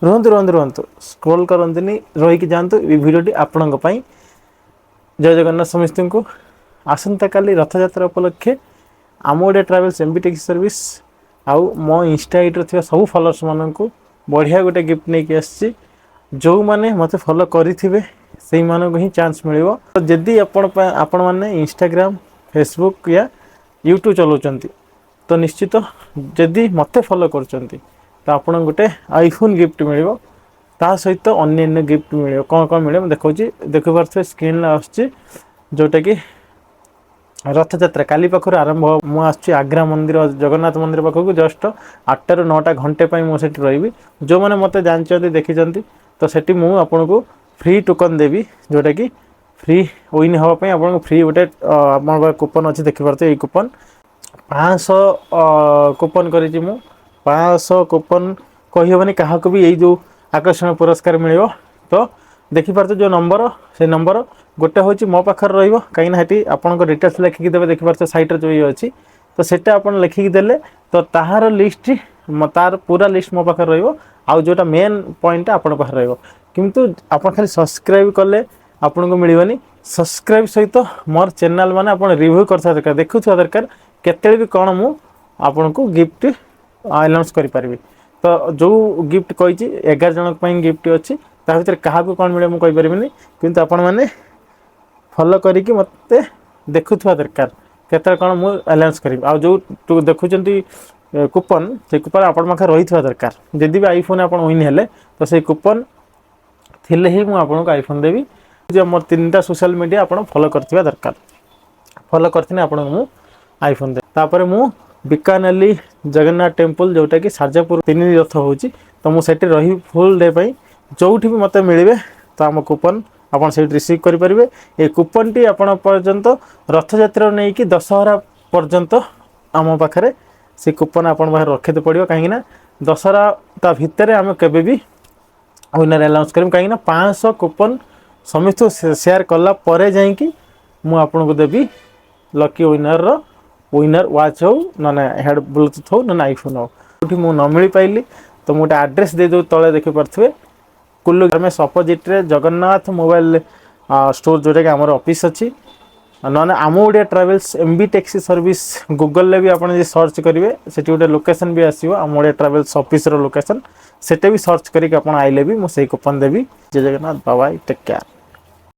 रुहतु रुहतु रुहतु scroll करंतुनी रहीकि जातु ये भिडियोटी आपणक पई। जय जगन्नाथ समस्त को आसंता काली रथयात्रा उपलक्षे आम Odia travels MB taxi service आउ मो इंस्टा आईडी रे सब फॉलोअर्स मान को बढ़िया गोटे गिफ्ट नहीं कि आसी जो मैंने मत फॉलो करेंगे से मानक ही चांस मिल जदि आपण मैंने इंस्टाग्राम फेसबुक या यूट्यूब चलाउछंती तो निश्चित जदि मत फॉलो करछंती तो आपन गोटे आईफोन गिफ्ट मिल ता सहित अन्य गिफ्ट मिल कौन कौन मिले देखा देखी पारे स्क्रीन आसची जोटा कि रथयात्रा काली पाखर आरंभ मुझे आग्रा मंदिर जगन्नाथ मंदिर पाखक जस्ट 8 ରୁ 9 घंटे मुझे रही जो मैंने मत जानते देखी तो सेठी मु आपन को फ्री टोकन देवी जोटा कि फ्री विन हाँपाई आपको फ्री गोटे आम कूपन अच्छी देखिपारे ये कूपन 500 कूपन करी 500 कूपन कहीहनी क्या भी यही जो आकर्षण पुरस्कार मिल तो देखिपारे जो नंबर से नंबर गोटे हूँ मो पाखे रही आपंक डिटेल्स लिखिकी देवे देखिपारे सैट्रे जो ये अच्छी तो सेटा आप लिखिकी देले तो तार लिस्ट तार पूरा लिस्ट मो पाखे रही जोटा मेन पॉइंट आपण पाखे रु आप खाली सब्सक्राइब कले आपन को मिलनी सब्सक्राइब सहित मोर चैनल माने आप रिव्यू कर दरकार देखुवा दरकार केते भी कौन मु आपन को गिफ्ट अनाउंस करि पारिबी तो जो गिफ्ट कही 11 जन गिफ्ट अच्छी ता भीतर क्या कौन मिले मुझे कहीपरि किंतु आपण मैंने फॉलो करिकी मत देखुवा दरकार केते कौन मु अनाउंस करी आ जो देखुचंती कूपन से कूपन आपण पाखे रही दरकार जदि भी आईफोन आप विन हेले तो से कूपन थिले ही मु आपन को आईफोन देवी जो मोर 3टा सोशल मीडिया आप फॉलो करथिबा दरकार फॉलो करथिने आपन मु आईफोन दे तापर मु बिकानेली जगन्नाथ टेम्पल जोटा कि सारजापुर 3 रथ होची तो मु सेठी रही फुल डे पई जोठी भी मते मिलिबे तो आम कूपन आपन सेठी रिसीव करि परिबे ए कूपन टी आपन पर्यंत रथ यात्रा नै कि दशहरा पर्यंत आम पाखरे से कूपन आपन बाहर रखिते पड़ियो काहे ना दशहरा ता भितरे आम केबे भी विनर अनाउंस करिम काहे ना 500 कूपन समस्त शेयर कला परे जाई कि मु आपन को देबी लकी विनर रो विनर वाच हो ना हेड ब्लूटूथ हो ना आईफोन हो उठी मु न मिली पाइली तो मोटे एड्रेस दे दो तले देखि पारथवे कुल्लू में opposite ray Jagannath mobile store जोटा कि आम ऑफिस अच्छी ना आम Odia travels MB taxi service Google भी आप सर्च करेंगे से गोटे लोकेशन भी आसो आम ओडिया ट्रावेल्स ऑफिस रो लोकेशन सेटे भी सर्च करके आप आइले भी मुझे कूपन देवी। जय जगन्नाथ बाय टेक केयर।